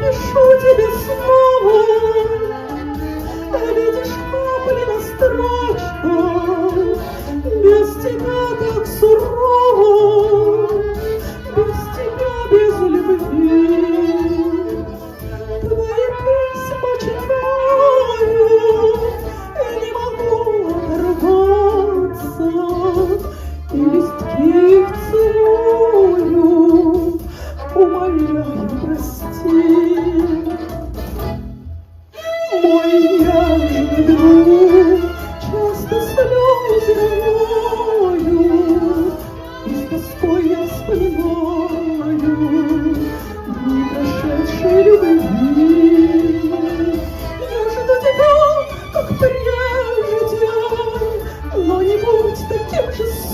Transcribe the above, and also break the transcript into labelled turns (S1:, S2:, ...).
S1: пишу тебе снова, видишь капли на строчках, без тебя так сурово, без тебя, без любви. Твои письма читаю и не могу оторваться, и листки их целую, умоляю, прости. Мой нежный друг, часто слезы рою, и с тоской я вспоминаю дни прошедшей любви. Я жду тебя, как прежде, но не будь таким жестоким.